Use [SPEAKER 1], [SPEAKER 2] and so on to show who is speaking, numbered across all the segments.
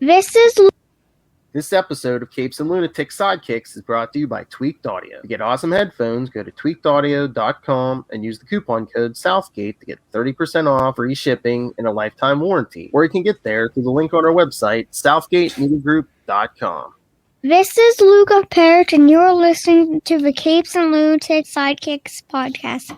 [SPEAKER 1] This episode of Capes and Lunatics Sidekicks is brought to you by Tweaked Audio. To get awesome headphones, go to tweakedaudio.com and use the coupon code Southgate to get 30% off, free shipping, and a lifetime warranty. Or you can get there through the link on our website, southgatemediagroup.com.
[SPEAKER 2] This is Luca Parrott, and you're listening to the Capes and Lunatics Sidekicks Podcast.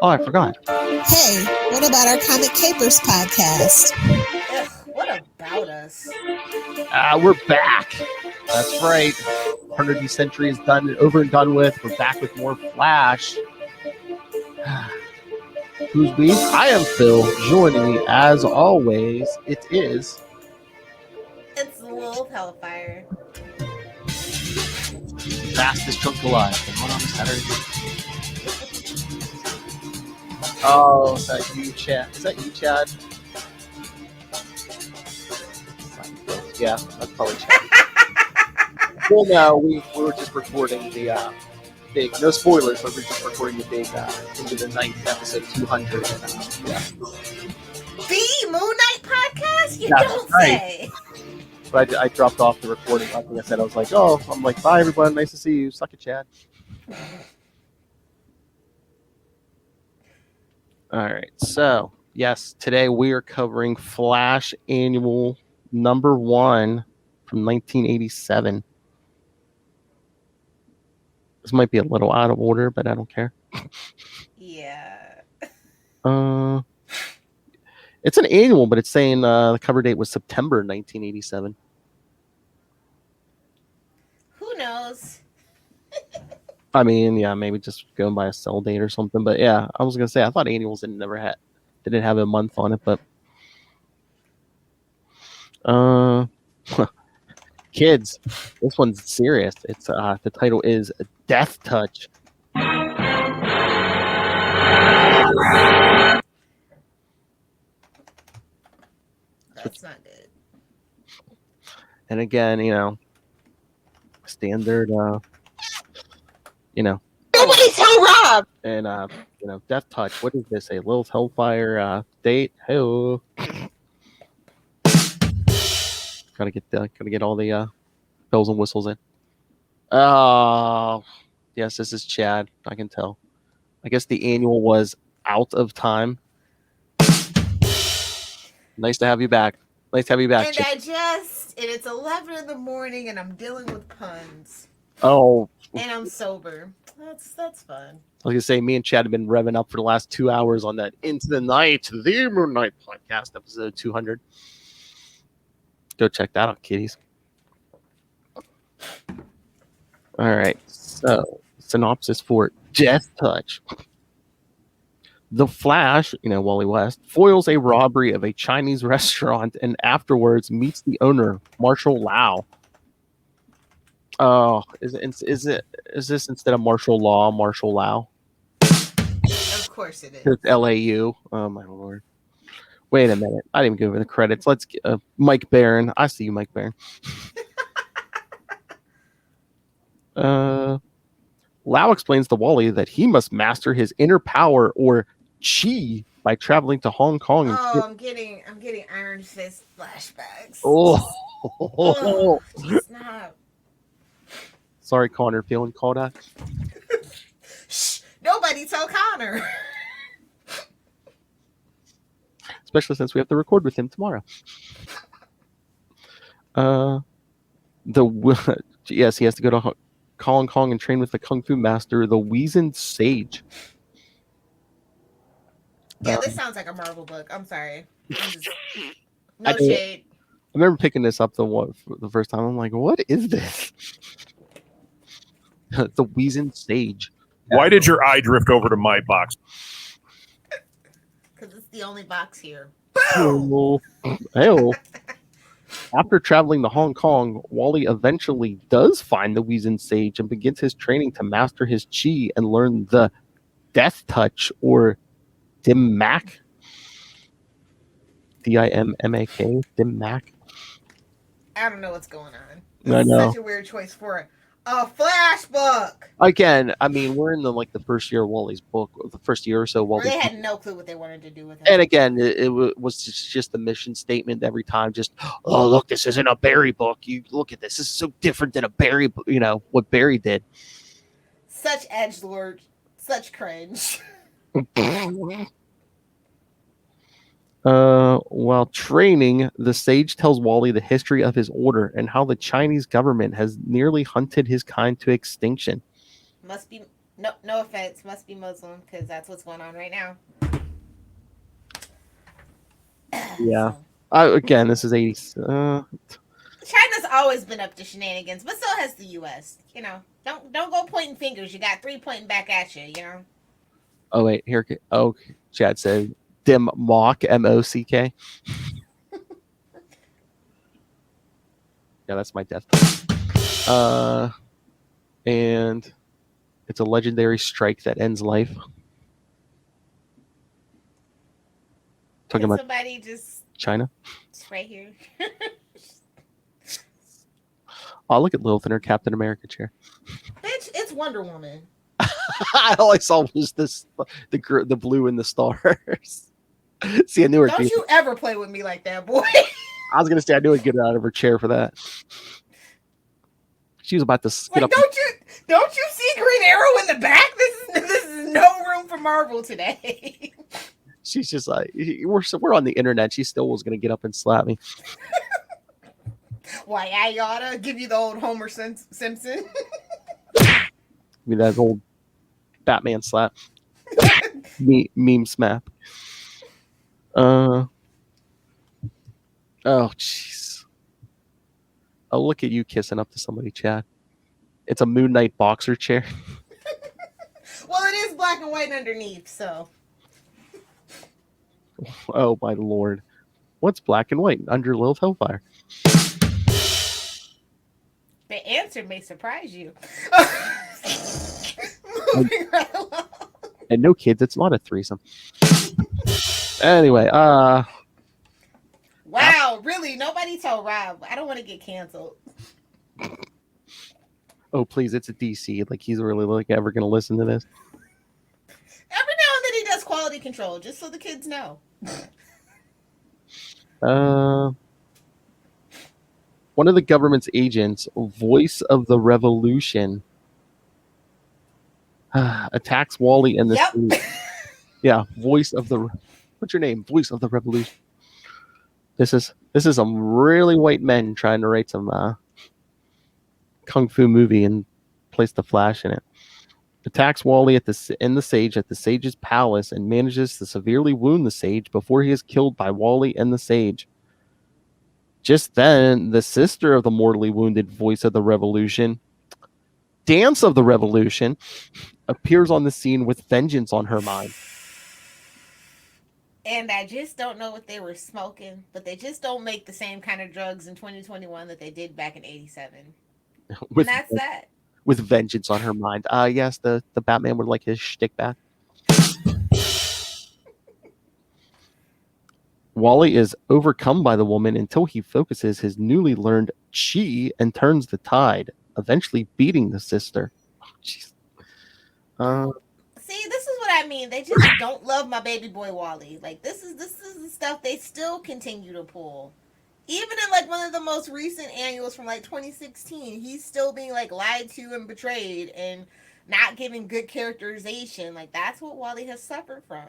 [SPEAKER 3] Oh, I forgot.
[SPEAKER 4] Hey, what about our Comic Capers podcast?
[SPEAKER 5] Ugh, what about us?
[SPEAKER 3] We're back. That's right. 100th Century is done, over and done with. We're back with more Flash. Who's we? I am Phil. Joining me, as always, it's
[SPEAKER 5] the Wolf Hellfire.
[SPEAKER 3] fastest chunk alive. Come on Saturday. Oh, is that you, Chad? Yeah, that's probably Chad. Well, no, we were just recording the big, no spoilers, but we're just recording the big Into the Night episode 200.
[SPEAKER 5] The Moon Knight podcast? You
[SPEAKER 3] That's
[SPEAKER 5] don't
[SPEAKER 3] right.
[SPEAKER 5] say.
[SPEAKER 3] But I dropped off the recording. I think I said, I was like, bye everyone, nice to see you. Suck it, Chad. All right, so yes, today we are covering Flash Annual number 1 from 1987. This might be a little out of order, but I don't care.
[SPEAKER 5] Yeah.
[SPEAKER 3] It's an annual, but it's saying the cover date was September 1987.
[SPEAKER 5] Who knows?
[SPEAKER 3] I mean, yeah, maybe just going by a sell date or something. But yeah, I was gonna say I thought annuals didn't have a month on it, but kids, this one's serious. It's the title is Death Touch.
[SPEAKER 5] That's not good.
[SPEAKER 3] And again, standard,
[SPEAKER 4] Nobody tell Rob!
[SPEAKER 3] and Death Touch. What is this? A Lilith Hellfire date? Hey, gotta get all the bells and whistles in. Oh, yes, this is Chad. I can tell. I guess the annual was out of time. Nice to have you back.
[SPEAKER 5] And
[SPEAKER 3] Chip.
[SPEAKER 5] and it's 11 in the morning and I'm dealing with puns.
[SPEAKER 3] Oh,
[SPEAKER 5] And I'm sober. That's fun.
[SPEAKER 3] I was gonna say, me and Chad have been revving up for the last 2 hours on that Into the Night, the Moon Knight podcast, episode 200. Go check that out, kiddies. All right, so synopsis for Death Touch. The Flash, Wally West, foils a robbery of a Chinese restaurant and afterwards meets the owner, Marshall Lau. Oh, is this instead of martial law, Marshall Lau?
[SPEAKER 5] Of course it is.
[SPEAKER 3] It's LAU. Oh my lord! Wait a minute, I didn't even go over the credits. Let's get Mike Barron. I see you, Mike Barron. Lau explains to Wally that he must master his inner power, or chi, by traveling to Hong Kong.
[SPEAKER 5] Oh, I'm getting Iron Fist flashbacks.
[SPEAKER 3] Oh,
[SPEAKER 5] Snap.
[SPEAKER 3] Sorry, Connor, feeling called out.
[SPEAKER 5] Shh, nobody tell Connor.
[SPEAKER 3] Especially since we have to record with him tomorrow. Yes, he has to go to Hong Kong and train with the Kung Fu master, the Weazened Sage.
[SPEAKER 5] Yeah, this sounds like a Marvel book. I'm sorry. No
[SPEAKER 3] I
[SPEAKER 5] shade.
[SPEAKER 3] remember picking this up for the first time. I'm like, what is this? The Weazened Sage.
[SPEAKER 6] Why did your eye drift over to my box?
[SPEAKER 5] Because it's the only box here.
[SPEAKER 3] Hell. After traveling to Hong Kong, Wally eventually does find the Weazened Sage and begins his training to master his chi and learn the Death Touch, or Dimmak. Dimmak.
[SPEAKER 5] I don't know what's going on.
[SPEAKER 3] I
[SPEAKER 5] This is
[SPEAKER 3] know.
[SPEAKER 5] such a weird choice for A Flash book.
[SPEAKER 3] Again, I mean, we're in the first year of Wally's book, the first year or so.
[SPEAKER 5] Where
[SPEAKER 3] Wally's
[SPEAKER 5] they had
[SPEAKER 3] book.
[SPEAKER 5] no clue what they wanted to do with it.
[SPEAKER 3] And again, it was just a mission statement every time. Just, oh, look, this isn't a Barry book. You look at this. This is so different than a Barry, what Barry did.
[SPEAKER 5] Such edgelord, such cringe.
[SPEAKER 3] While training, the sage tells Wally the history of his order and how the Chinese government has nearly hunted his kind to extinction.
[SPEAKER 5] Must be no offense. Must be Muslim because that's what's going on right now.
[SPEAKER 3] Yeah. Again, this is 80s.
[SPEAKER 5] China's always been up to shenanigans, but so has the U.S. Don't go pointing fingers. You got 3 pointing back at you.
[SPEAKER 3] Oh wait, here. Oh, Chad said dim mock MOCK. Yeah, that's my death. And it's a legendary strike that ends life. Talking about
[SPEAKER 5] somebody just
[SPEAKER 3] China.
[SPEAKER 5] right here.
[SPEAKER 3] Oh, look at Lilith in her Captain America chair.
[SPEAKER 5] Bitch, it's Wonder Woman.
[SPEAKER 3] All I saw was the blue and the stars. See, I knew her.
[SPEAKER 5] Don't you ever play with me like that, boy.
[SPEAKER 3] I was gonna say I knew I'd get her out of her chair for that. She was about to get up.
[SPEAKER 5] Don't you see Green Arrow in the back? This is no room for Marvel today.
[SPEAKER 3] She's just like, we're on the internet. She still was gonna get up and slap me.
[SPEAKER 5] Why I oughta give you the old Homer Simpson.
[SPEAKER 3] I mean, that old Batman slap. Meme smap. Oh, jeez. Oh, look at you kissing up to somebody, Chad. It's a Moon Knight boxer chair.
[SPEAKER 5] Well, it is black and white underneath, so.
[SPEAKER 3] Oh, my lord. What's black and white under Lilith Hellfire?
[SPEAKER 5] The answer may surprise you. Moving right along.
[SPEAKER 3] And no, kids, it's not a threesome. Anyway,
[SPEAKER 5] Wow, really? Nobody told Rob. I don't want to get canceled.
[SPEAKER 3] Oh, please, it's a DC. Like, he's really ever going to listen to this.
[SPEAKER 5] Every now and then he does quality control, just so the kids know.
[SPEAKER 3] One of the government's agents, Voice of the Revolution, attacks Wally and the
[SPEAKER 5] Yep.
[SPEAKER 3] Yeah, Voice of the. What's your name? Voice of the Revolution. This is some really white men trying to write some kung fu movie and place the Flash in it. Attacks Wally in the Sage at the Sage's palace and manages to severely wound the Sage before he is killed by Wally and the Sage. Just then, the sister of the mortally wounded Voice of the Revolution, Dance of the Revolution, appears on the scene with vengeance on her mind.
[SPEAKER 5] And I just don't know what they were smoking, but they just don't make the same kind of drugs in 2021 that they did back in 87. And that's that.
[SPEAKER 3] With vengeance on her mind. Yes, the Batman would like his shtick back. Wally is overcome by the woman until he focuses his newly learned chi and turns the tide, eventually beating the sister. Jeez.
[SPEAKER 5] See, this is what I mean. They just don't love my baby boy Wally. Like this is the stuff they still continue to pull. Even in like one of the most recent annuals from like 2016, he's still being like lied to and betrayed and not given good characterization. Like that's what Wally has suffered from.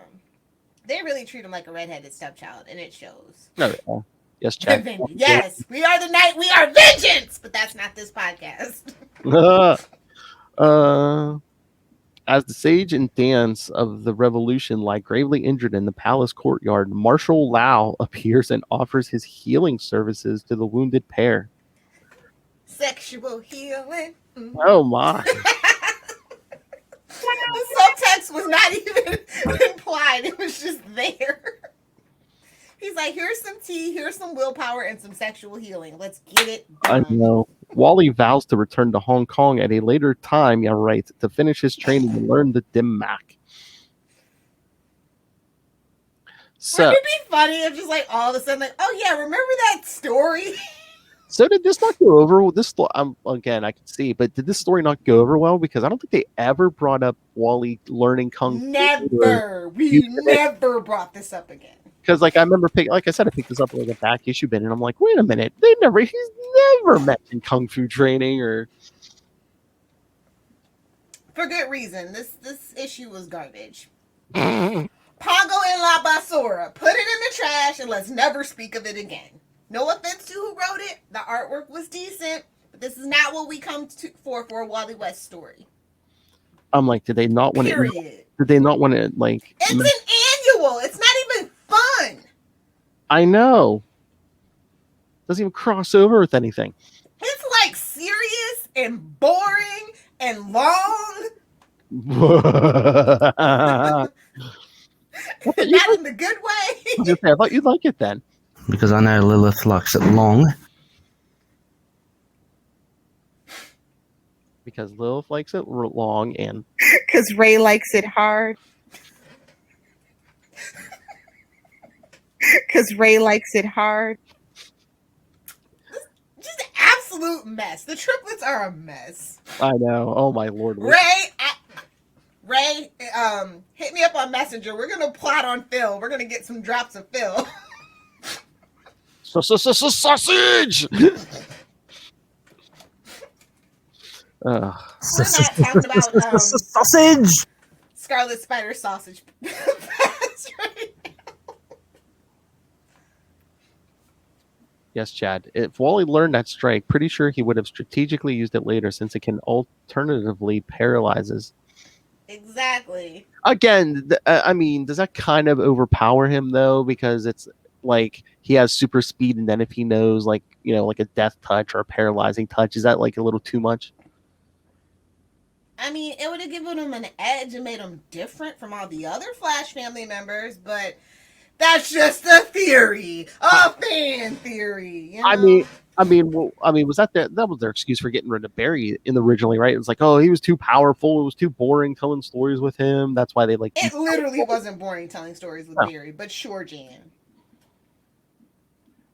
[SPEAKER 5] They really treat him like a redheaded stepchild, and it shows.
[SPEAKER 3] No, yes, Chad.
[SPEAKER 5] Yes, we are the night. We are vengeance, but that's not this podcast.
[SPEAKER 3] As the Sage and Dance of the Revolution lie gravely injured in the palace courtyard, Marshal Lau appears and offers his healing services to the wounded pair.
[SPEAKER 5] Sexual healing. Mm-hmm.
[SPEAKER 3] Oh my.
[SPEAKER 5] The subtext was not even implied. It was just there. He's like, here's some tea, here's some willpower, and some sexual healing. Let's get it done.
[SPEAKER 3] I know. Wally vows to return to Hong Kong at a later time, to finish his training and learn the dim mak. So,
[SPEAKER 5] wouldn't it be funny if just like all of a sudden, like, oh yeah, remember that story?
[SPEAKER 3] So did this not go over this? Again, I can see, but did this story not go over well? Because I don't think they ever brought up Wally learning kung fu.
[SPEAKER 5] Never. We never brought this up again.
[SPEAKER 3] Because, like, I remember, like I said, I picked this up in like a back issue bin, and I'm like, wait a minute, he's never mentioned kung fu training or.
[SPEAKER 5] For good reason. This issue was garbage. Pongo and La Basura. Put it in the trash and let's never speak of it again. No offense to who wrote it. The artwork was decent, but this is not what we come for a Wally West story.
[SPEAKER 3] I'm like, did they not want
[SPEAKER 5] Period.
[SPEAKER 3] Did they not want to like?
[SPEAKER 5] It's an annual. It's not even fun.
[SPEAKER 3] I know. Doesn't even cross over with anything.
[SPEAKER 5] It's like serious and boring and long.
[SPEAKER 3] Not
[SPEAKER 5] in the good way.
[SPEAKER 3] I thought you'd like it then.
[SPEAKER 7] Because I know Lilith likes it long.
[SPEAKER 3] Because Lilith likes it long and...
[SPEAKER 8] Because Ray likes it hard. Because Ray likes it hard.
[SPEAKER 5] Just an absolute mess. The triplets are a mess.
[SPEAKER 3] I know. Oh my lord.
[SPEAKER 5] Ray, hit me up on Messenger. We're going to plot on Phil. We're going to get some drops of Phil.
[SPEAKER 3] Sausage!
[SPEAKER 5] We're not talking about
[SPEAKER 7] sausage.
[SPEAKER 5] Scarlet Spider sausage.
[SPEAKER 3] Yes, Chad. If Wally learned that strike, pretty sure he would have strategically used it later since it can alternatively paralyzes.
[SPEAKER 5] Exactly.
[SPEAKER 3] Again, I mean, does that kind of overpower him though? Because it's like he has super speed, and then if he knows, like, you know, like a death touch or a paralyzing touch, is that like a little too much?
[SPEAKER 5] I mean, it would have given him an edge and made him different from all the other Flash family members, but that's just a theory, a fan theory. You know?
[SPEAKER 3] I mean, was that was their excuse for getting rid of Barry originally, right? It was like, oh, he was too powerful. It was too boring telling stories with him. That's why they like.
[SPEAKER 5] It literally wasn't boring telling stories with Barry, but sure, Jan.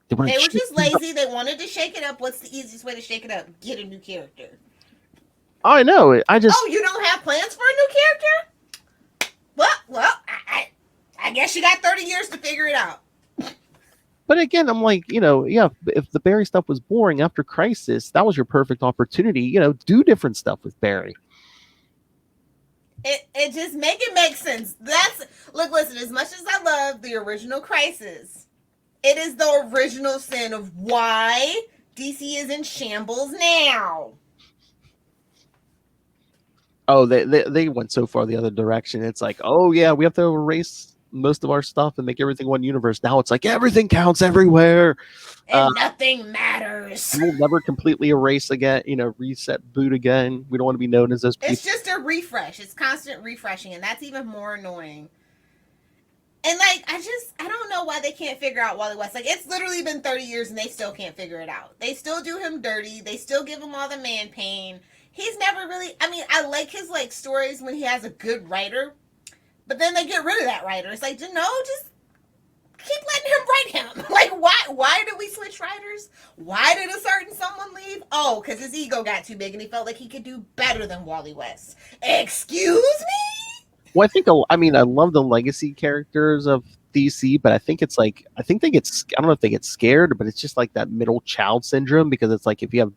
[SPEAKER 5] They were just lazy. They wanted to shake it up. What's the easiest way to shake it up? Get a new character.
[SPEAKER 3] I know. Oh,
[SPEAKER 5] you don't have plans for a new character? Well, I guess you got 30 years to figure it out.
[SPEAKER 3] But again, I'm like, you know, yeah, if the Barry stuff was boring after Crisis, that was your perfect opportunity. You know, do different stuff with Barry.
[SPEAKER 5] It just make it make sense. Listen, as much as I love the original Crisis, it is the original sin of why DC is in shambles now.
[SPEAKER 3] Oh, they went so far the other direction. It's like, oh yeah, we have to erase most of our stuff and make everything one universe. Now it's like everything counts everywhere.
[SPEAKER 5] And nothing matters.
[SPEAKER 3] We'll never completely erase again, you know, reset, boot again. We don't want to be known as those people.
[SPEAKER 5] It's just a refresh. It's constant refreshing, and that's even more annoying. And like, I don't know why they can't figure out Wally West. Like, it's literally been 30 years and they still can't figure it out. They still do him dirty. They still give him all the man pain. He's never really, I mean, I like his like stories when he has a good writer, but then they get rid of that writer. It's like, just keep letting him write him. Like, why did we switch writers? Why did a certain someone leave? Oh, because his ego got too big and he felt like he could do better than Wally West. Excuse me?
[SPEAKER 3] Well, I love the legacy characters of DC, but I think they get, I don't know if they get scared, but it's just like that middle child syndrome, because it's like if you have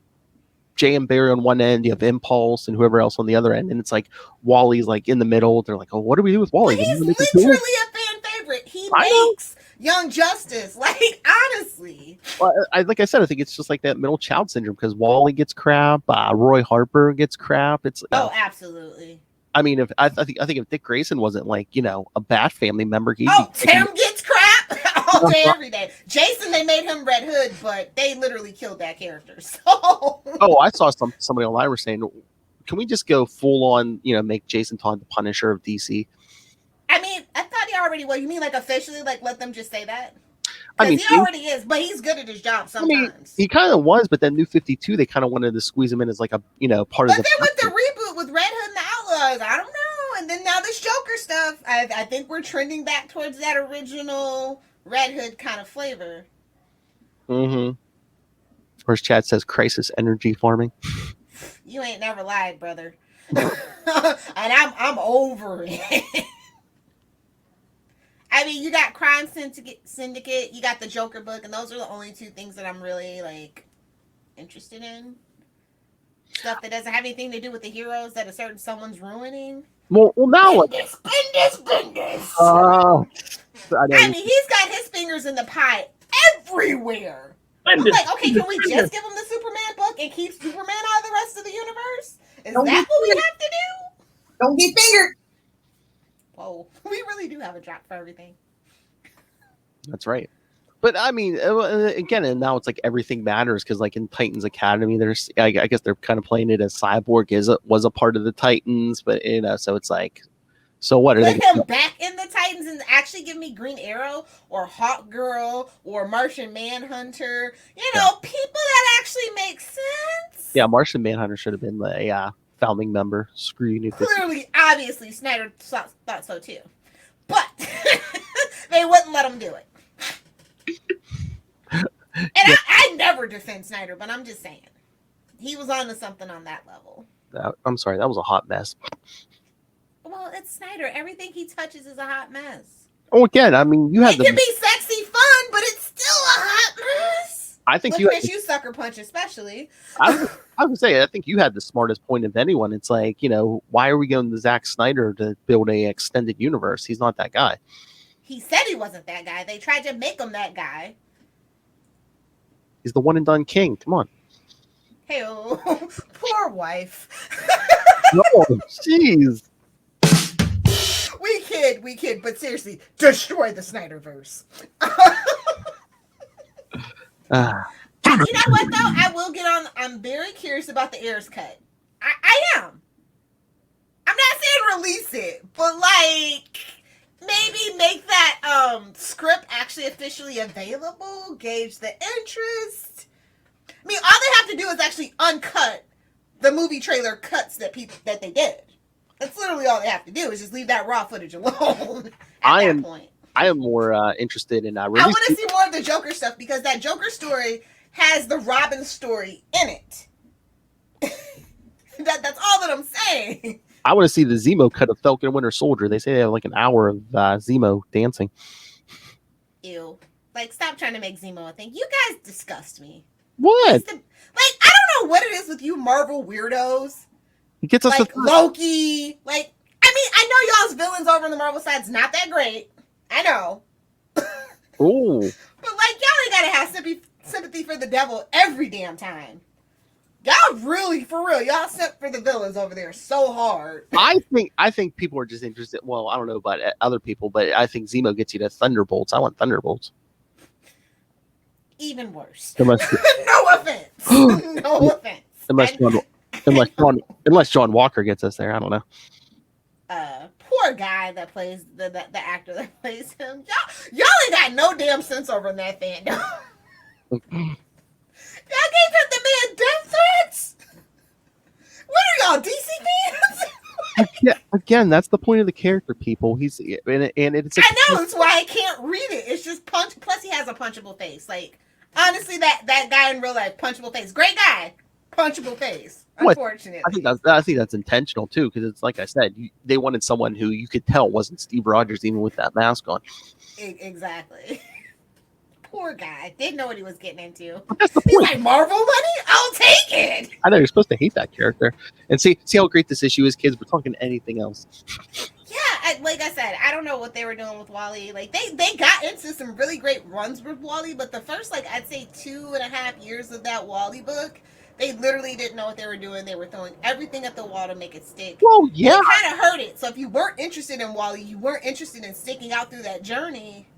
[SPEAKER 3] Jay and Barry on one end, you have Impulse and whoever else on the other end, and it's like Wally's like in the middle. They're like, oh, what do we do with Wally?
[SPEAKER 5] He's literally a fan favorite. He makes Young Justice. Like, honestly.
[SPEAKER 3] Well, like I said, I think it's just like that middle child syndrome, because Wally gets crap, Roy Harper gets crap. It's
[SPEAKER 5] absolutely.
[SPEAKER 3] I mean, if I think if Dick Grayson wasn't like, you know, a Bat family member,
[SPEAKER 5] Tim gets crap all day, every day. Jason, they made him Red Hood, but they literally killed that character. So.
[SPEAKER 3] Oh, I saw somebody online were saying, can we just go full on, you know, make Jason Todd the Punisher of DC?
[SPEAKER 5] I mean, I thought he already was. You mean like officially, like let them just say that?
[SPEAKER 3] I mean,
[SPEAKER 5] he already is, but he's good at his job sometimes. I mean,
[SPEAKER 3] he kind of was, but then New 52, they kind of wanted to squeeze him in as like a, you know, part of the.
[SPEAKER 5] But then with the reboot with Red Hood and the Outlaws, I don't know. And then now this Joker stuff, I think we're trending back towards that original Red Hood kind of flavor.
[SPEAKER 3] Mm-hmm. Or as Chad says, crisis energy farming.
[SPEAKER 5] You ain't never lied, brother. And I'm over it. I mean, you got Crime Syndicate, you got the Joker book, and those are the only two things that I'm really, like, interested in. Stuff that doesn't have anything to do with the heroes that a certain someone's ruining.
[SPEAKER 3] Well now
[SPEAKER 5] Bendis.
[SPEAKER 3] I
[SPEAKER 5] mean, he's got his fingers in the pie everywhere. I'm like, okay, can we just give him the Superman book and keep Superman out of the rest of the universe? Is that what we have to do?
[SPEAKER 4] Don't get fingered.
[SPEAKER 5] Whoa, we really do have a drop for everything.
[SPEAKER 3] That's right. But I mean, again, and now it's like everything matters because, like in Titans Academy, there's I guess they're kind of playing it as Cyborg was a part of the Titans, but so it's like, so what are
[SPEAKER 5] Put
[SPEAKER 3] they?
[SPEAKER 5] him back in the Titans and actually give me Green Arrow or Hawk Girl or Martian Manhunter. People that actually make sense.
[SPEAKER 3] Yeah, Martian Manhunter should have been a founding member. Screw you, New 52.
[SPEAKER 5] Clearly, obviously, Snyder thought so too, but they wouldn't let him do it. And I never defend Snyder, but I'm just saying he was onto something on that level.
[SPEAKER 3] I'm sorry, that was a hot mess.
[SPEAKER 5] Well, it's Snyder. Everything he touches is a hot mess.
[SPEAKER 3] Oh, again, I mean, it
[SPEAKER 5] can be sexy fun, but it's still a hot mess.
[SPEAKER 3] I think
[SPEAKER 5] you sucker punch, especially.
[SPEAKER 3] I would say I think you had the smartest point of anyone. It's like, why are we going to Zack Snyder to build a extended universe? He's not that guy.
[SPEAKER 5] He said he wasn't that guy. They tried to make him that guy.
[SPEAKER 3] He's the one and done king. Come on.
[SPEAKER 5] Hey, poor wife.
[SPEAKER 3] No, jeez.
[SPEAKER 5] We kid, but seriously, destroy the Snyderverse. You know what, though? I will get on. I'm very curious about the Ayers cut. I am. I'm not saying release it, but like maybe make that script actually officially available, gauge the interest. I mean, all they have to do is actually uncut the movie trailer cuts that they did. That's literally all they have to do is just leave that raw footage alone. I
[SPEAKER 3] am more interested in
[SPEAKER 5] I want to see more of the Joker stuff because that Joker story has the Robin story in it. That's all that I'm saying.
[SPEAKER 3] I want to see the Zemo cut of Falcon and Winter Soldier. They say they have like an hour of Zemo dancing.
[SPEAKER 5] Ew. Like, stop trying to make Zemo a thing. You guys disgust me.
[SPEAKER 3] What?
[SPEAKER 5] I don't know what it is with you Marvel weirdos.
[SPEAKER 3] He gets us
[SPEAKER 5] like Loki. Like, I mean, I know y'all's villains over on the Marvel side's not that great. I know.
[SPEAKER 3] Ooh.
[SPEAKER 5] But like, y'all ain't gotta have sympathy for the devil every damn time. Y'all really, for real, y'all sent for the villains over there so hard.
[SPEAKER 3] I think people are just interested. Well, I don't know about other people, but I think Zemo gets you to Thunderbolts. I want Thunderbolts.
[SPEAKER 5] Even worse.
[SPEAKER 3] No
[SPEAKER 5] offense. No offense.
[SPEAKER 3] Unless John Walker gets us there, I don't know.
[SPEAKER 5] Poor guy that plays the actor that plays him. Y'all ain't got no damn sense over in that fandom. Y'all gave him the man death threats? What are y'all, DC fans?
[SPEAKER 3] Again, that's the point of the character, people. He's and it's.
[SPEAKER 5] I know, it's why I can't read it. It's just punch. Plus, he has a punchable face. Like, honestly, that guy in real life, punchable face. Great guy, punchable face. Unfortunately,
[SPEAKER 3] I think that's intentional too, because it's like I said, they wanted someone who you could tell wasn't Steve Rogers, even with that mask on.
[SPEAKER 5] Exactly. Poor guy. Didn't know what he was getting into.
[SPEAKER 3] That's the point.
[SPEAKER 5] He's like, Marvel money? I'll take it.
[SPEAKER 3] I know you're supposed to hate that character. And see how great this issue is, kids. We're talking anything else.
[SPEAKER 5] Yeah, like I said, I don't know what they were doing with Wally. Like they got into some really great runs with Wally, but the first, like, I'd say 2.5 years of that Wally book, they literally didn't know what they were doing. They were throwing everything at the wall to make it stick.
[SPEAKER 3] Well, yeah.
[SPEAKER 5] It kind of hurt it. So if you weren't interested in Wally, you weren't interested in sticking out through that journey,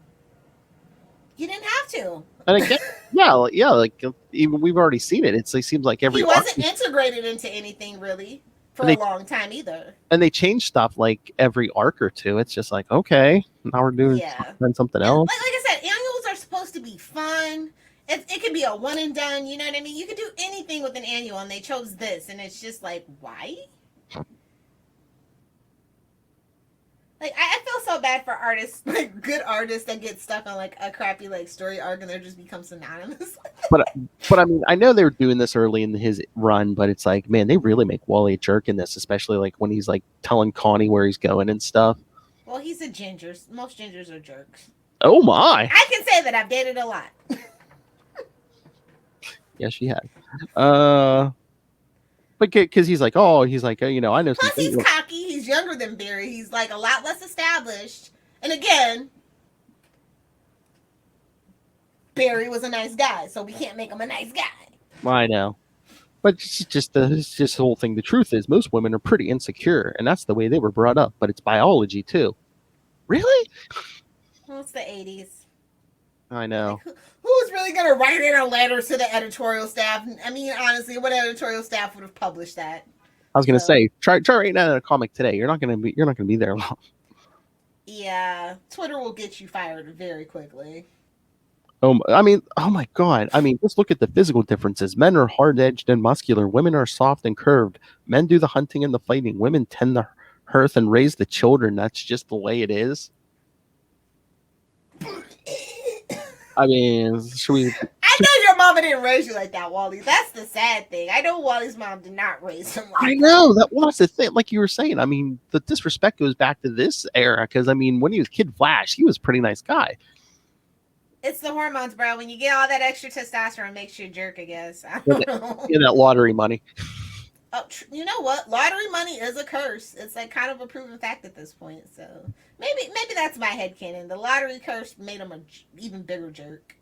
[SPEAKER 5] you didn't have to.
[SPEAKER 3] And again, like even we've already seen it. It seems like every
[SPEAKER 5] he wasn't integrated into anything really for a long time either.
[SPEAKER 3] And they change stuff like every arc or two. It's just like, okay, now we're doing something else.
[SPEAKER 5] Like I said, annuals are supposed to be fun. It could be a one and done. You know what I mean? You could do anything with an annual, and they chose this, and it's just like, why? Like, I feel so bad bad for artists, like good artists that get stuck on like a crappy like story arc and they just become synonymous.
[SPEAKER 3] But I mean, I know they were doing this early in his run, but it's like, man, they really make Wally a jerk in this, especially like when he's like telling Connie where he's going and stuff.
[SPEAKER 5] Well, he's a ginger. Most gingers are jerks.
[SPEAKER 3] Oh my!
[SPEAKER 5] I can say that I've dated a lot.
[SPEAKER 3] Yeah, she had. But because he's like, I know.
[SPEAKER 5] Plus, he's cocky. He's younger than Barry. He's like a lot less established. And again, Barry was a nice guy, so we can't make him a nice guy.
[SPEAKER 3] I know. But it's just the whole thing. The truth is, most women are pretty insecure, and that's the way they were brought up. But it's biology too. Really?
[SPEAKER 5] Well, it's the 80s.
[SPEAKER 3] I know.
[SPEAKER 5] Like, who's really going to write in a letter to the editorial staff? I mean, honestly, what editorial staff would have published that?
[SPEAKER 3] I was going to say, try writing that in a comic today. You're not going to be there long.
[SPEAKER 5] Yeah, Twitter will get you fired very quickly.
[SPEAKER 3] Oh my God. I mean, just look at the physical differences. Men are hard-edged and muscular. Women are soft and curved. Men do the hunting and the fighting. Women tend the hearth and raise the children. That's just the way it is. I mean, should we?
[SPEAKER 5] I know your mama didn't raise you like that, Wally. That's the sad thing. I know Wally's mom did not raise him like that.
[SPEAKER 3] I know that was the thing. Like you were saying, I mean, the disrespect goes back to this era. Because I mean, when he was Kid Flash, he was a pretty nice guy.
[SPEAKER 5] It's the hormones, bro. When you get all that extra testosterone, it makes you a jerk, I guess. I don't know.
[SPEAKER 3] Yeah, that lottery money.
[SPEAKER 5] Oh, you know what? Lottery money is a curse. It's like kind of a proven fact at this point. So maybe that's my headcanon. The lottery curse made him an even bigger jerk.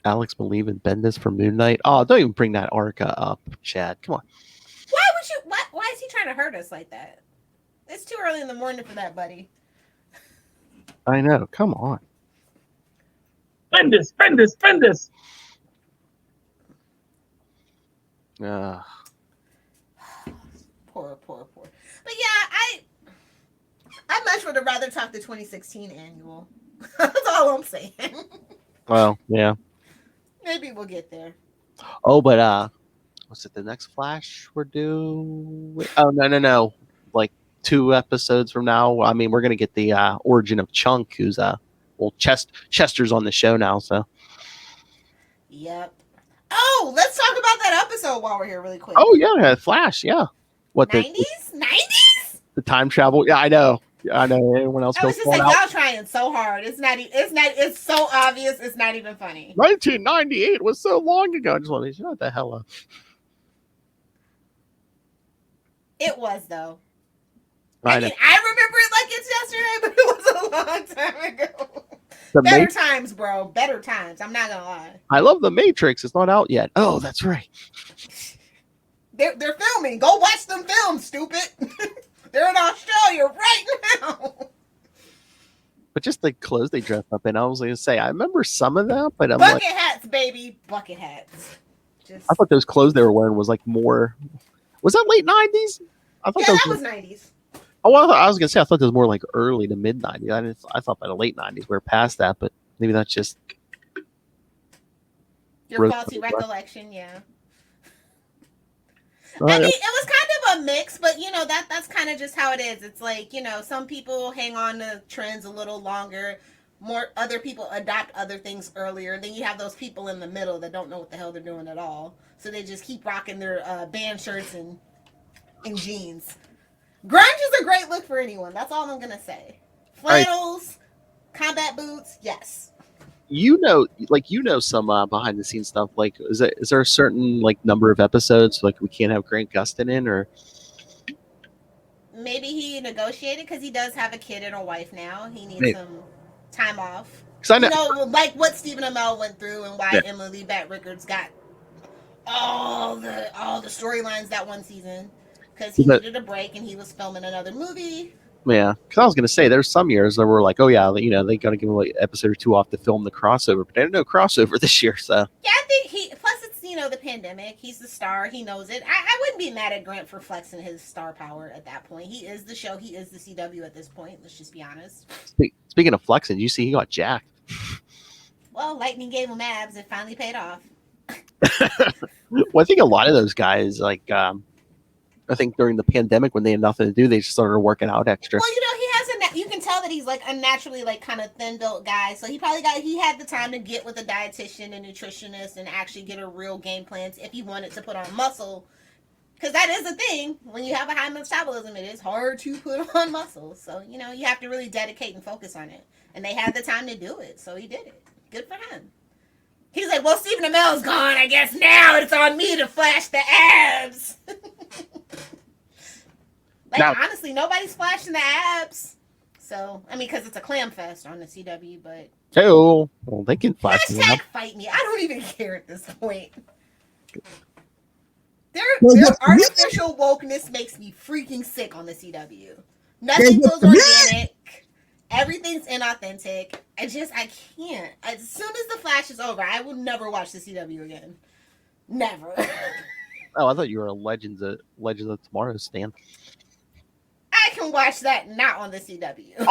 [SPEAKER 3] Alex believe in Bendis from Moon Knight. Oh, don't even bring that arc up, Chad. Come on.
[SPEAKER 5] Why would you? Why is he trying to hurt us like that? It's too early in the morning for that, buddy.
[SPEAKER 3] I know. Come on.
[SPEAKER 9] Bendis.
[SPEAKER 5] Poor. But yeah, I much would have rather talk the 2016 annual. That's all I'm saying.
[SPEAKER 3] Well, yeah.
[SPEAKER 5] Maybe we'll get there.
[SPEAKER 3] Oh, but was it the next Flash we're due? Oh no. Like 2 episodes from now. I mean, we're gonna get the origin of Chunk, who's Chester's on the show now. So.
[SPEAKER 5] Yep. Oh, let's talk about that episode while we're here, really quick.
[SPEAKER 3] Oh yeah, Flash. Yeah. What
[SPEAKER 5] 90s? 90s?
[SPEAKER 3] The time travel? Yeah, I know. Everyone else
[SPEAKER 5] I was
[SPEAKER 3] goes
[SPEAKER 5] just like,
[SPEAKER 3] out.
[SPEAKER 5] y'all trying so hard. It's so obvious. It's not even funny.
[SPEAKER 3] 1998 was so long ago. I just want to shut the hell up.
[SPEAKER 5] It was though.
[SPEAKER 3] I
[SPEAKER 5] I remember it like it's yesterday, but it was a long time ago. Better times, bro. Better times. I'm not gonna lie.
[SPEAKER 3] I love The Matrix. It's not out yet. Oh, that's right.
[SPEAKER 5] They're filming. Go watch them film, stupid. They're in Australia right now.
[SPEAKER 3] But just the clothes they dress up in, I was going to say, I remember some of that, but I'm
[SPEAKER 5] bucket hats, baby. Bucket hats.
[SPEAKER 3] I thought those clothes they were wearing was like more. Was that late 90s? I thought
[SPEAKER 5] that was 90s.
[SPEAKER 3] Oh, well, I was going to say, I thought it was more like early to mid 90s. I thought by the late 90s we were past that, but maybe that's just
[SPEAKER 5] your faulty recollection, yeah. I mean, it was kind of a mix, but that's kind of just how it is. It's like, some people hang on to trends a little longer. More other people adopt other things earlier. Then you have those people in the middle that don't know what the hell they're doing at all. So they just keep rocking their band shirts and jeans. Grunge is a great look for anyone. That's all I'm going to say. Flannels, combat boots, yes.
[SPEAKER 3] Some behind the scenes stuff. Like, is there a certain like number of episodes like we can't have Grant Gustin in, or
[SPEAKER 5] maybe he negotiated because he does have a kid and a wife now. He needs some time off. Because I know, like what Stephen Amell went through and why Emily Bat Rickards got all the storylines that one season because he needed a break and he was filming another movie.
[SPEAKER 3] Yeah, because I was going to say there's some years that were like, oh yeah, they got to give him like an episode or 2 off to film the crossover, but there's no crossover this year. So
[SPEAKER 5] yeah, I think plus it's the pandemic. He's the star. He knows it. I wouldn't be mad at Grant for flexing his star power at that point. He is the show. He is the CW at this point. Let's just be honest.
[SPEAKER 3] Speaking of flexing, you see he got jacked.
[SPEAKER 5] Well, Lightning gave him abs. It finally paid off.
[SPEAKER 3] Well, I think a lot of those guys like. I think during the pandemic when they had nothing to do, they just started working out extra.
[SPEAKER 5] Well, you know, he has you can tell that he's like unnaturally like kind of thin built guy. So he had the time to get with a dietitian and nutritionist and actually get a real game plan if he wanted to put on muscle. Because that is a thing. When you have a high metabolism, it is hard to put on muscle. So, you know, you have to really dedicate and focus on it. And they had the time to do it. So he did it. Good for him. He's like, well, Stephen Amell's gone. I guess now it's on me to flash the abs. Honestly, nobody's flashing the abs. So, I mean, because it's a clam fest on the CW, but...
[SPEAKER 3] Oh, well, they can flash them
[SPEAKER 5] Hashtag
[SPEAKER 3] up.
[SPEAKER 5] fight me. I don't even care at this point. Their artificial wokeness makes me freaking sick on the CW. Nothing feels organic. Everything's inauthentic. I can't. As soon as the Flash is over, I will never watch the CW again. Never.
[SPEAKER 3] Oh, I thought you were a Legends of Tomorrow stan.
[SPEAKER 5] I can watch that not on the CW.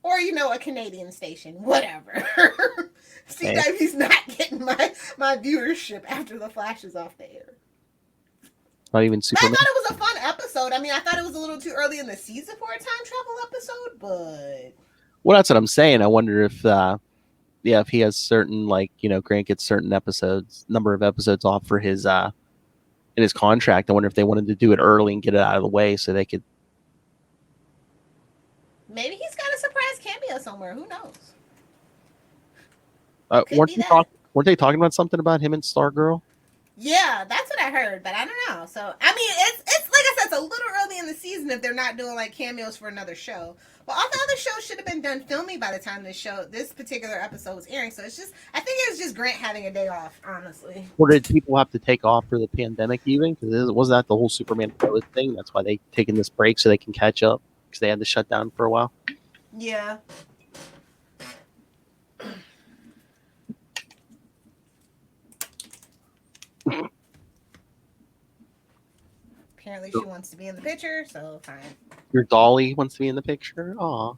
[SPEAKER 5] Or, you know, a Canadian station. Whatever. CW's not getting my viewership after the Flash is off the air.
[SPEAKER 3] Not even Superman.
[SPEAKER 5] I thought it was a fun episode. I mean, I thought it was a little too early in the season for a time travel episode, but...
[SPEAKER 3] Well, that's what I'm saying. I wonder if he has certain, like, you know, Grant gets certain number of episodes off for his, in his contract. I wonder if they wanted to do it early and get it out of the way so they could...
[SPEAKER 5] Maybe he's got a surprise cameo somewhere. Who knows?
[SPEAKER 3] Weren't they talking about something about him and Stargirl?
[SPEAKER 5] Yeah, that's what I heard, but I don't know. So, I mean, it's like I said, it's a little early in the season if they're not doing like cameos for another show. Well, all the other shows should have been done filming by the time this particular episode was airing. So I think it was just Grant having a day off, honestly.
[SPEAKER 3] Or did people have to take off for the pandemic even? Because wasn't that the whole Superman thing? That's why they taking this break so they can catch up because they had to shut down for a while.
[SPEAKER 5] Yeah. Apparently she wants to be in the picture, so fine.
[SPEAKER 3] Your dolly wants to be in the picture? Aw.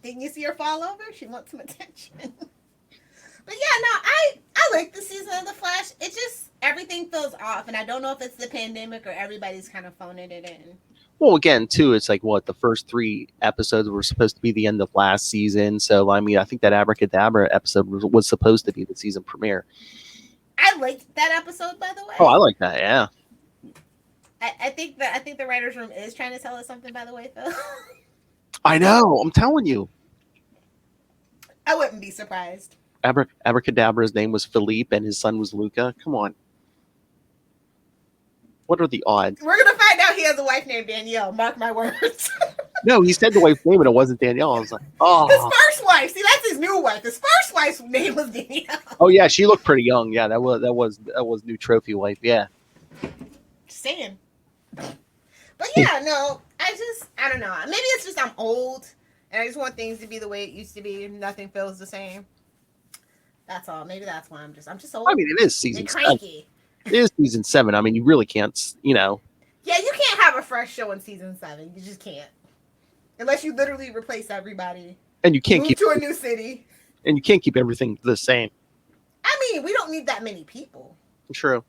[SPEAKER 5] Didn't you see her fall over? She wants some attention. But yeah, no, I like the season of The Flash. It just, everything feels off, and I don't know if it's the pandemic or everybody's kind of phoning it in.
[SPEAKER 3] Well, again, too, it's like, the first 3 episodes were supposed to be the end of last season. So, I mean, I think that Abracadabra episode was supposed to be the season premiere.
[SPEAKER 5] I liked that episode, by the way.
[SPEAKER 3] Oh, I like that, yeah.
[SPEAKER 5] I think the writer's room is trying to tell us something, by the way, Phil.
[SPEAKER 3] I know, I'm telling you.
[SPEAKER 5] I wouldn't be surprised.
[SPEAKER 3] Abracadabra's name was Philippe and his son was Luca. Come on. What are the odds?
[SPEAKER 5] We're going to find out he has a wife named Danielle. Mark my words.
[SPEAKER 3] No, he said the wife's name and it wasn't Danielle. I was like, oh.
[SPEAKER 5] His first wife. See, that's his new wife. His first wife's name was Danielle.
[SPEAKER 3] Oh, yeah, she looked pretty young. Yeah, that was new trophy wife. Yeah.
[SPEAKER 5] Just saying. But yeah, no, I don't know. Maybe it's just I'm old and I just want things to be the way it used to be. Nothing feels the same. That's all. Maybe that's why I'm just old.
[SPEAKER 3] I mean, it is season 7.
[SPEAKER 5] Cranky.
[SPEAKER 3] It is season 7. I mean, you really can't, you know.
[SPEAKER 5] Yeah, you can't have a fresh show in season 7. You just can't. Unless you literally replace everybody.
[SPEAKER 3] And you can't
[SPEAKER 5] move to a new city.
[SPEAKER 3] And you can't keep everything the same.
[SPEAKER 5] I mean, we don't need that many people.
[SPEAKER 3] True.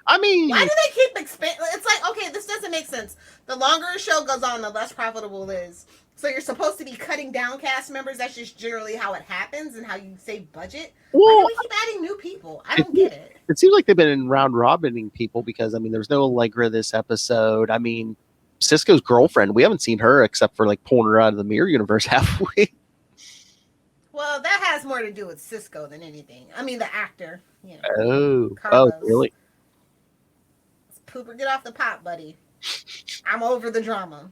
[SPEAKER 3] I mean,
[SPEAKER 5] why do they keep expanding? It's like, okay, this doesn't make sense. The longer a show goes on, the less profitable it is. So you're supposed to be cutting down cast members. That's just generally how it happens and how you save budget. Why do we keep adding new people? I don't get it.
[SPEAKER 3] It seems like they've been in round robining people because, I mean, there's no Allegra this episode. I mean, Cisco's girlfriend, we haven't seen her except for like pulling her out of the Mirror Universe halfway.
[SPEAKER 5] Well, that has more to do with Cisco than anything. I mean, the actor. You know,
[SPEAKER 3] oh,
[SPEAKER 5] Carlos.
[SPEAKER 3] Really?
[SPEAKER 5] Pooper, get off the pot, buddy. I'm over the drama.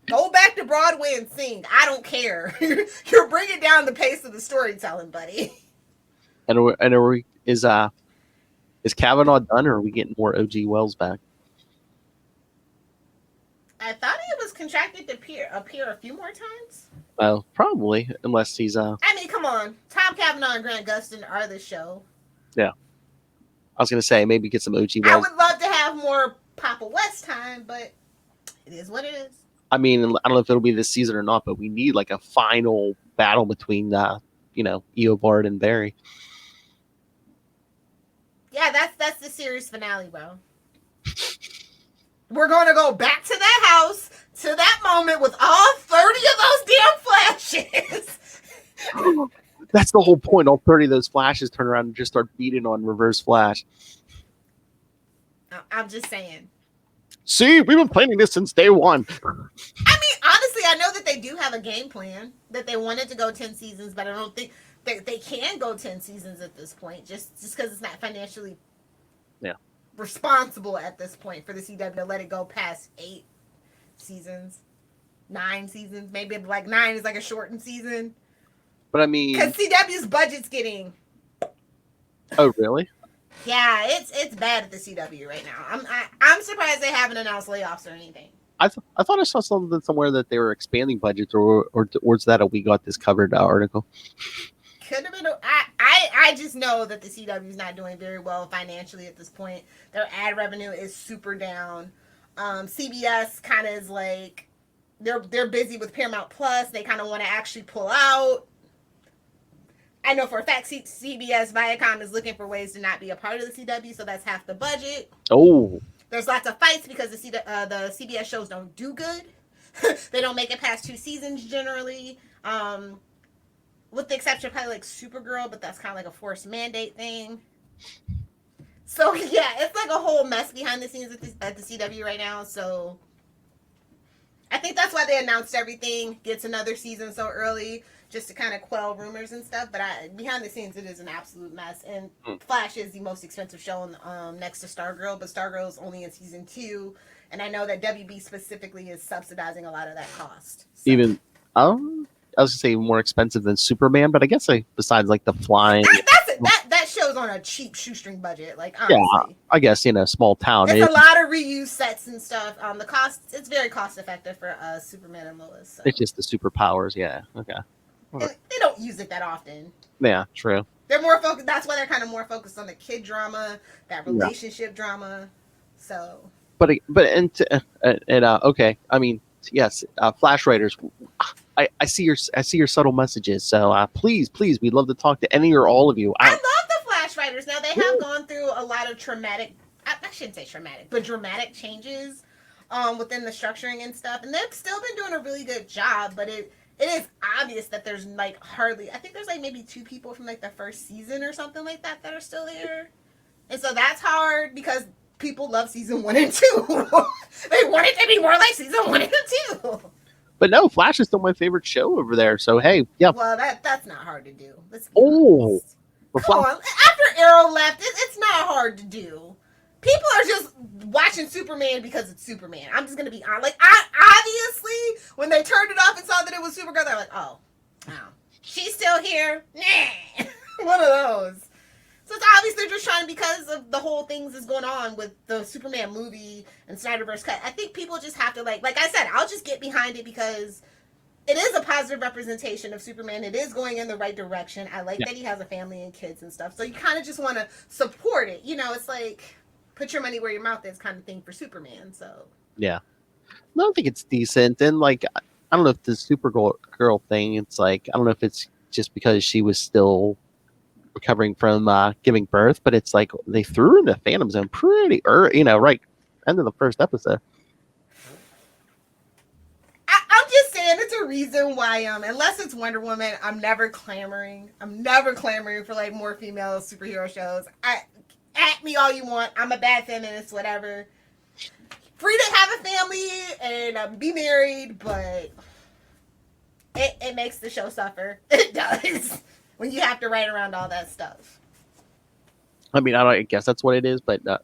[SPEAKER 5] Go back to Broadway and sing. I don't care. You're bringing down the pace of the storytelling, buddy.
[SPEAKER 3] Is Kavanaugh done, or are we getting more O.G. Wells back?
[SPEAKER 5] I thought he was contracted to appear a few more times.
[SPEAKER 3] Well, probably, unless he's
[SPEAKER 5] I mean, come on. Tom Cavanaugh and Grant Gustin are the show.
[SPEAKER 3] Yeah. I was gonna say maybe get some O.G. Wells.
[SPEAKER 5] I would love to have more Papa West time, but it is what it is.
[SPEAKER 3] I mean, I don't know if it'll be this season or not, but we need like a final battle between Eobard and Barry.
[SPEAKER 5] that's the series finale, bro. We're going to go back to that house, to that moment with all 30 of those damn flashes.
[SPEAKER 3] That's the whole point. All 30 of those flashes turn around and just start beating on Reverse Flash.
[SPEAKER 5] I'm just saying.
[SPEAKER 3] See, we've been planning this since day one.
[SPEAKER 5] I mean, honestly, I know that they do have a game plan, that they wanted to go 10 seasons, but I don't think they can go 10 seasons at this point, just because it's not financially responsible at this point for the CW to let it go past 8 seasons, 9 seasons. Maybe like 9 is like a shortened season.
[SPEAKER 3] But I mean,
[SPEAKER 5] because CW's budget's getting.
[SPEAKER 3] Oh, really?
[SPEAKER 5] Yeah, it's bad at the CW right now. I'm surprised they haven't announced layoffs or anything.
[SPEAKER 3] I thought I saw something somewhere that they were expanding budgets, or was that a We Got This Covered article?
[SPEAKER 5] Could have been. I just know that the CW is not doing very well financially at this point. Their ad revenue is super down. CBS kind of is like they're busy with Paramount Plus. They kind of want to actually pull out. I know for a fact CBS Viacom is looking for ways to not be a part of the CW, so that's half the budget.
[SPEAKER 3] Oh.
[SPEAKER 5] There's lots of fights because the CBS shows don't do good. They don't make it past 2 seasons generally. With the exception of probably like Supergirl, but that's kind of like a forced mandate thing. So yeah, it's like a whole mess behind the scenes at the CW right now. So I think that's why they announced everything gets another season so early, just to kind of quell rumors and stuff. But behind the scenes, it is an absolute mess. And Flash is the most expensive show next to Stargirl, but Stargirl is only in season 2. And I know that WB specifically is subsidizing a lot of that cost. So.
[SPEAKER 3] Even I was gonna say more expensive than Superman, but I guess besides like the flying,
[SPEAKER 5] that show's on a cheap shoestring budget. Like honestly,
[SPEAKER 3] yeah, I guess in a small town,
[SPEAKER 5] it's a lot of reused sets and stuff. The cost, it's very cost effective for Superman and Lois. So.
[SPEAKER 3] It's just the superpowers, yeah. Okay,
[SPEAKER 5] they don't use it that often.
[SPEAKER 3] Yeah, true.
[SPEAKER 5] They're more focused. That's why they're kind of more focused on the kid drama, that relationship drama. So, okay. I mean, yes, Flash writers. I see your subtle messages. So please, we'd love to talk to any or all of you. I love the Flash writers. Now they have gone through a lot of traumatic. I shouldn't say traumatic, but dramatic changes within the structuring and stuff, and they've still been doing a really good job. But it is obvious that there's like hardly. I think there's like maybe 2 people from like the first season or something like that are still there, and so that's hard because people love season 1 and 2. They want it to be more like season 1 and 2.
[SPEAKER 3] But no, Flash is still my favorite show over there. So hey, yeah.
[SPEAKER 5] Well, that's not hard to do.
[SPEAKER 3] Come
[SPEAKER 5] on. After Arrow left, it's not hard to do. People are just watching Superman because it's Superman. I'm just gonna be honest. Like, obviously, when they turned it off and saw that it was Supergirl, they're like, oh, she's still here. Nah, one of those. So it's obvious they're just trying, because of the whole things that's going on with the Superman movie and Snyderverse cut. I think people just have to like I said, I'll just get behind it because it is a positive representation of Superman. It is going in the right direction. I like that he has a family and kids and stuff. So you kind of just want to support it. You know, it's like put your money where your mouth is kind of thing for Superman. So
[SPEAKER 3] yeah, no, I think it's decent. And like, I don't know if the Supergirl thing. It's like I don't know if it's just because she was still recovering from giving birth, but it's like they threw her in the Phantom Zone pretty early, right end of the first episode.
[SPEAKER 5] I'm just saying it's a reason why unless it's Wonder Woman, I'm never clamoring for like more female superhero shows. At me all you want. I'm a bad feminist, whatever. Free to have a family and be married, but it makes the show suffer. It does. When you have to write around all that stuff.
[SPEAKER 3] I mean, I guess that's what it is, but no,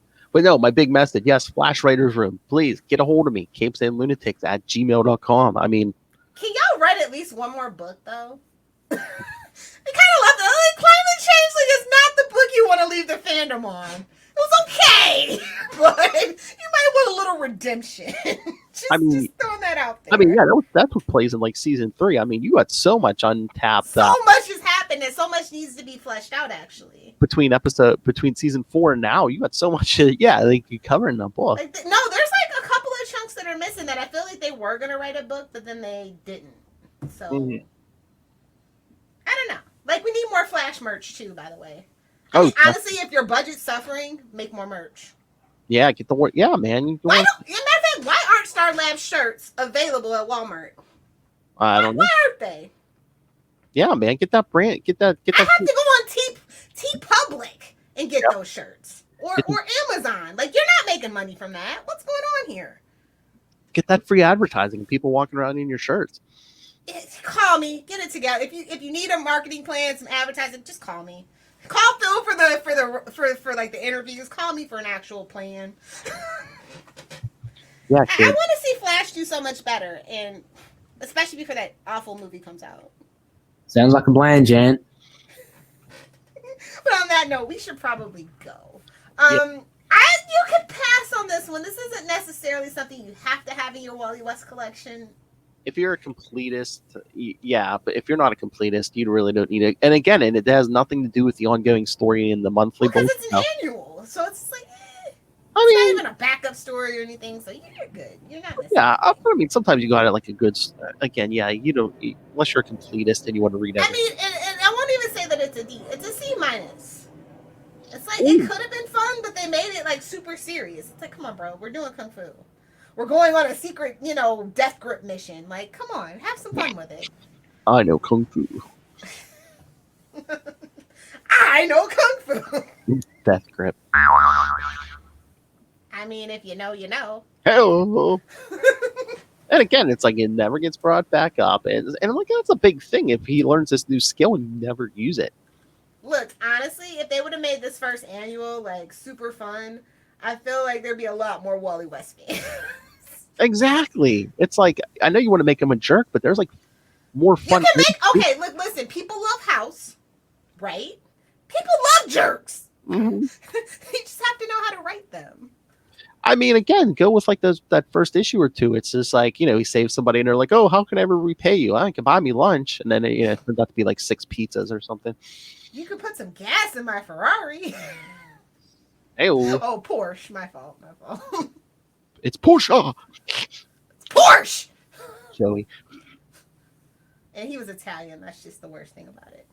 [SPEAKER 3] my big message, yes, Flash Writers Room, please get a hold of me, capesandlunatics@gmail.com. I mean,
[SPEAKER 5] can y'all write at least one more book though? I kind of love that. Like, climate change, like, it's not the book you want to leave the fandom on. It was okay, but you might want a little redemption. just throwing that out there.
[SPEAKER 3] I mean, yeah, that's what plays in like season 3. I mean, you got so much untapped.
[SPEAKER 5] So much has happened, and so much needs to be fleshed out. Actually,
[SPEAKER 3] between season 4 and now, you got so much. Like you cover in the book.
[SPEAKER 5] No, there's like a couple of chunks that are missing that I feel like they were gonna write a book, but then they didn't. So I don't know. Like, we need more Flash merch too. By the way, I mean, honestly, if your budget's suffering, make more merch.
[SPEAKER 3] Yeah, get the word. Yeah, man.
[SPEAKER 5] Why aren't Star Lab shirts available at Walmart?
[SPEAKER 3] I don't know.
[SPEAKER 5] Why aren't they?
[SPEAKER 3] Yeah, man. Get that brand. Get that.
[SPEAKER 5] I have to go on T Public and get those shirts, or Amazon. Like, you're not making money from that. What's going on here?
[SPEAKER 3] Get that free advertising. People walking around in your shirts.
[SPEAKER 5] Call me. Get it together. If you need a marketing plan, some advertising, just call me. Call Phil for like the interviews. Call me for an actual plan.
[SPEAKER 3] Yeah,
[SPEAKER 5] I want to see Flash do so much better, and especially before that awful movie comes out.
[SPEAKER 7] Sounds like a plan, Jan.
[SPEAKER 5] But on that note, we should probably go. You could pass on this one. This isn't necessarily something you have to have in your Wally West collection.
[SPEAKER 3] If you're a completist, yeah, but if you're not a completist, you really don't need it. And again, it has nothing to do with the ongoing story in the monthly.
[SPEAKER 5] Because it's an annual, so it's like,
[SPEAKER 3] I mean,
[SPEAKER 5] it's not even a backup story or anything, so you're good. You're not.
[SPEAKER 3] Yeah, I mean, sometimes you got it like a good. Again, yeah, you don't unless you're a completist and you want to read everything.
[SPEAKER 5] I mean, and I won't even say that it's a D. It's a C minus. It's like it could have been fun, but they made it like super serious. It's like, come on, bro, we're doing kung fu. We're going on a secret, death grip mission. Like, come on, have some fun with it.
[SPEAKER 3] I know kung fu.
[SPEAKER 5] I know kung fu.
[SPEAKER 3] Death grip.
[SPEAKER 5] I mean, if you know, you know.
[SPEAKER 3] Hello. And again, it's like it never gets brought back up, and like that's a big thing. If he learns this new skill and you never use it.
[SPEAKER 5] Look, honestly, if they would have made this first annual like super fun, I feel like there'd be a lot more Wally West fans.
[SPEAKER 3] Exactly. It's like I know you want to make him a jerk, but there's like more fun.
[SPEAKER 5] Okay, look, listen. People love House, right? People love jerks.
[SPEAKER 3] Mm-hmm.
[SPEAKER 5] You just have to know how to write them.
[SPEAKER 3] I mean, again, go with like that first issue or two. It's just like, he saves somebody and they're like, oh, how can I ever repay you? I can buy me lunch. And then it turned out to be like 6 pizzas or something.
[SPEAKER 5] You could put some gas in my Ferrari.
[SPEAKER 3] Hey,
[SPEAKER 5] oh, Porsche. My fault.
[SPEAKER 3] It's Porsche.
[SPEAKER 5] It's Porsche.
[SPEAKER 3] Joey.
[SPEAKER 5] And he was Italian. That's just the worst thing about it.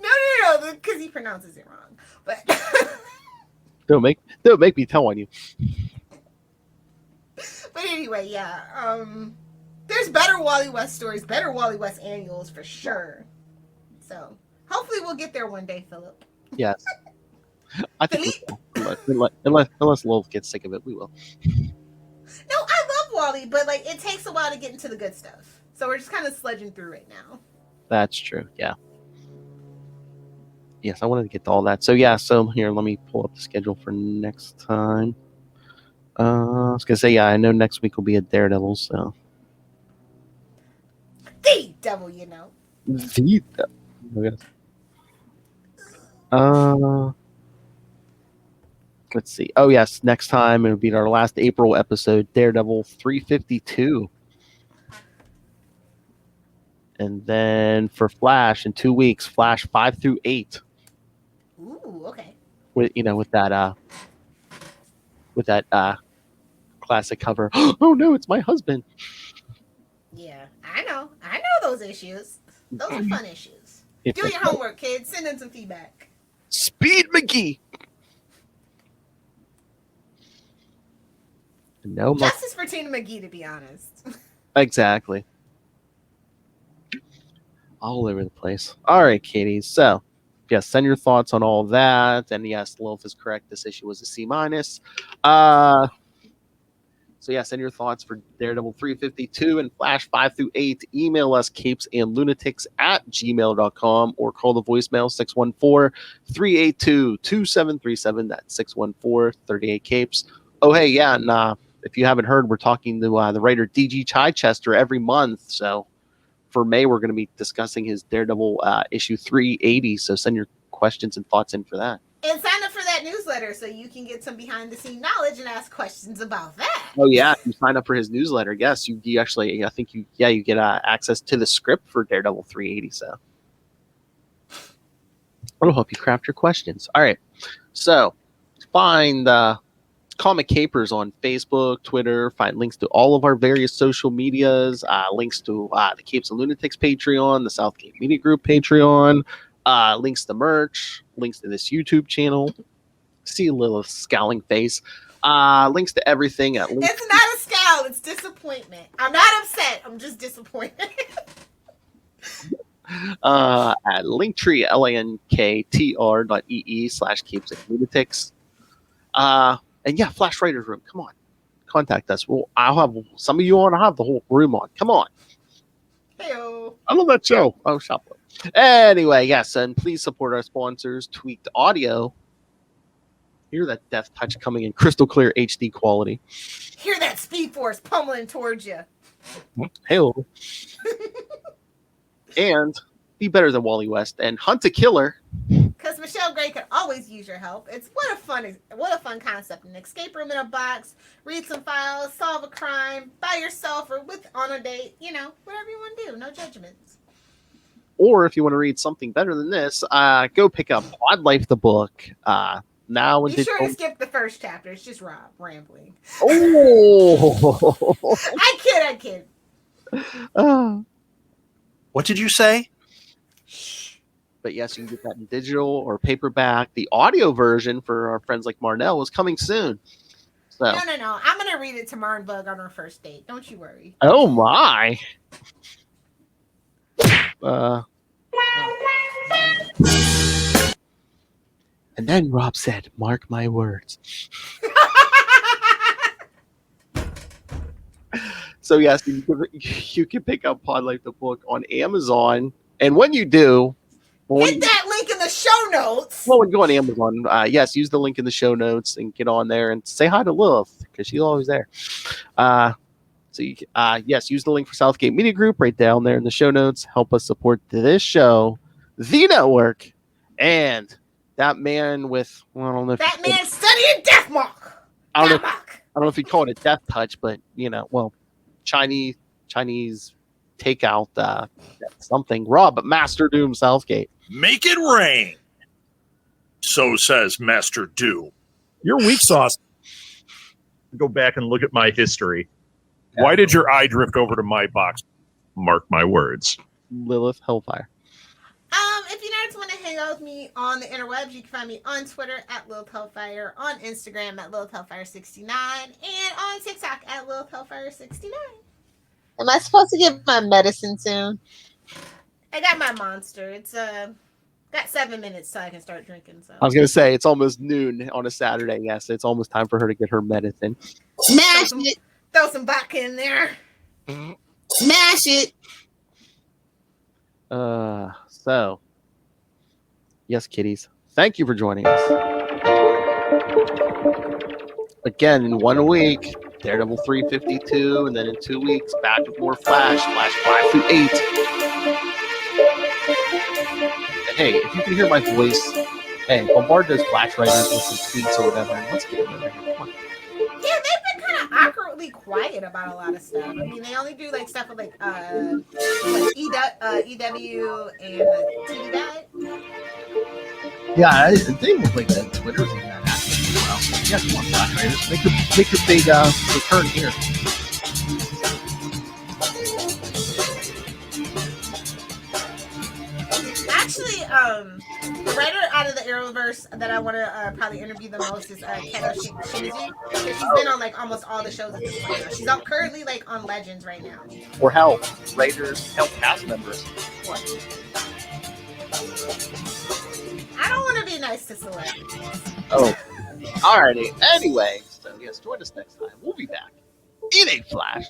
[SPEAKER 5] No, because he pronounces it wrong. But
[SPEAKER 3] don't make me tell on you.
[SPEAKER 5] But anyway, yeah. There's better Wally West stories, better Wally West annuals for sure. So hopefully we'll get there one day, Philip.
[SPEAKER 3] Yes. I think unless Lil gets sick of it, we will.
[SPEAKER 5] No, I love Wally, but like it takes a while to get into the good stuff. So we're just kind of sludging through right now.
[SPEAKER 3] That's true. Yeah. Yes, I wanted to get to all that. So yeah, here, let me pull up the schedule for next time. I was gonna say, yeah, I know next week will be a Daredevil, so.
[SPEAKER 5] The devil,
[SPEAKER 3] The devil. Let's see. Oh yes, next time it'll be our last April episode, Daredevil 352. And then for Flash in 2 weeks, Flash 5 through 8.
[SPEAKER 5] Ooh, okay.
[SPEAKER 3] With that classic cover. Oh no, it's my husband.
[SPEAKER 5] Yeah, I know those issues. Those are fun issues. Do your homework, kids. Send in some feedback.
[SPEAKER 3] Speed McGee. No,
[SPEAKER 5] justice for Tina McGee, to be honest.
[SPEAKER 3] Exactly. All over the place. All right, Katie. So, yes, send your thoughts on all that. And yes, Lilith is correct. This issue was a C-. So, yeah, send your thoughts for Daredevil 352 and Flash 5 through 8. Email us capesandlunatics@gmail.com or call the voicemail 614-382-2737. That's 614-38-CAPES. Oh, hey, yeah, and if you haven't heard, we're talking to the writer D.G. Chichester every month. So for May, we're going to be discussing his Daredevil issue 380. So send your questions and thoughts in for that.
[SPEAKER 5] And sign up for that newsletter so you can get some behind-the-scene knowledge and ask questions about that.
[SPEAKER 3] Oh, yeah. If you sign up for his newsletter, yes, you actually, I think you get access to the script for Daredevil 380. So it'll help you craft your questions. All right. So find Comic Capers on Facebook, Twitter. Find links to all of our various social medias, links to the Capes and Lunatics Patreon, the Southgate Media Group Patreon, links to merch, links to this YouTube channel. See a little scowling face. Links to everything at link.
[SPEAKER 5] It's not a scowl, it's disappointment. I'm not upset, I'm just disappointed.
[SPEAKER 3] At linktree, linktr.ee/Capes and Lunatics. And yeah, Flash Writers Room. Come on, contact us. I'll have some of you on. I'll have the whole room on. Come on.
[SPEAKER 5] Heyo.
[SPEAKER 3] I love that show. Oh, shop. Anyway, yes, and please support our sponsors, Tweaked Audio. Hear that Death Touch coming in crystal clear HD quality.
[SPEAKER 5] Hear that Speed Force pummeling towards you.
[SPEAKER 3] Hello. And be better than Wally West and hunt a killer.
[SPEAKER 5] Because Michelle Gray could always use your help. It's what a fun concept. An escape room in a box, read some files, solve a crime by yourself or on a date. Whatever you want to do. No judgments.
[SPEAKER 3] Or if you want to read something better than this, go pick up Pod Life the book. Now
[SPEAKER 5] Be sure to skip the first chapter. It's just Rob rambling.
[SPEAKER 3] Oh,
[SPEAKER 5] I kid.
[SPEAKER 6] What did you say?
[SPEAKER 3] But yes, you can get that in digital or paperback. The audio version for our friends like Marnell is coming soon. So.
[SPEAKER 5] No. I'm going to read it to Marn Bug on our first date. Don't you worry.
[SPEAKER 3] Oh, my. And then Rob said, mark my words. So yes, you can pick up Pod Life the book on Amazon. And when you do,
[SPEAKER 5] hit that link in the show notes.
[SPEAKER 3] Well, when you go on Amazon, yes, use the link in the show notes and get on there and say hi to Lilith because she's always there. Yes, use the link for Southgate Media Group right down there in the show notes. Help us support this show, the network, and that man with
[SPEAKER 5] studying Death Mark.
[SPEAKER 3] I don't know if you call it a death touch, but Chinese takeout something. Rob, Master Doom Southgate.
[SPEAKER 6] Make it rain. So says Master Doom. You're weak sauce. Go back and look at my history. Why did your eye drift over to my box? Mark my words.
[SPEAKER 3] Lilith Hellfire.
[SPEAKER 5] If you nerds want to hang out with me on the interwebs, you can find me on Twitter at Lilith Hellfire, on Instagram at Lilith Hellfire69, and on TikTok at Lilith Hellfire69.
[SPEAKER 8] Am I supposed to get my medicine soon?
[SPEAKER 5] I got my monster. It's got 7 minutes so I can start drinking. So
[SPEAKER 3] I was gonna say it's almost noon on a Saturday. Yes, it's almost time for her to get her medicine.
[SPEAKER 8] Smash it.
[SPEAKER 5] Throw some vodka in there.
[SPEAKER 8] Smash it.
[SPEAKER 3] So yes, kitties. Thank you for joining us. Again, in 1 week, Daredevil 352, and then in 2 weeks, back with more Flash 5 through 8. And hey, if you can hear my voice, hey, bombard those Flash writers with some tweets or whatever, and let's get them over here. Come on.
[SPEAKER 5] Yeah, they've been kind of awkwardly quiet about a lot of stuff. I mean, they only do stuff with EW and the TV Guide.
[SPEAKER 3] Yeah, they look like that Twitter's in that active. Well, yeah, come on, Flash writers, make your big return here.
[SPEAKER 5] Actually, the writer out of the Arrowverse that I want to probably interview the most is Keto Shimizu. She's been on almost all the shows at this point now. She's currently on Legends right now.
[SPEAKER 3] Or hell, writers, help cast members. What?
[SPEAKER 5] I don't want to be nice to celebrities.
[SPEAKER 3] Oh, alrighty. Anyway, so yes, join us next time. We'll be back in a flash.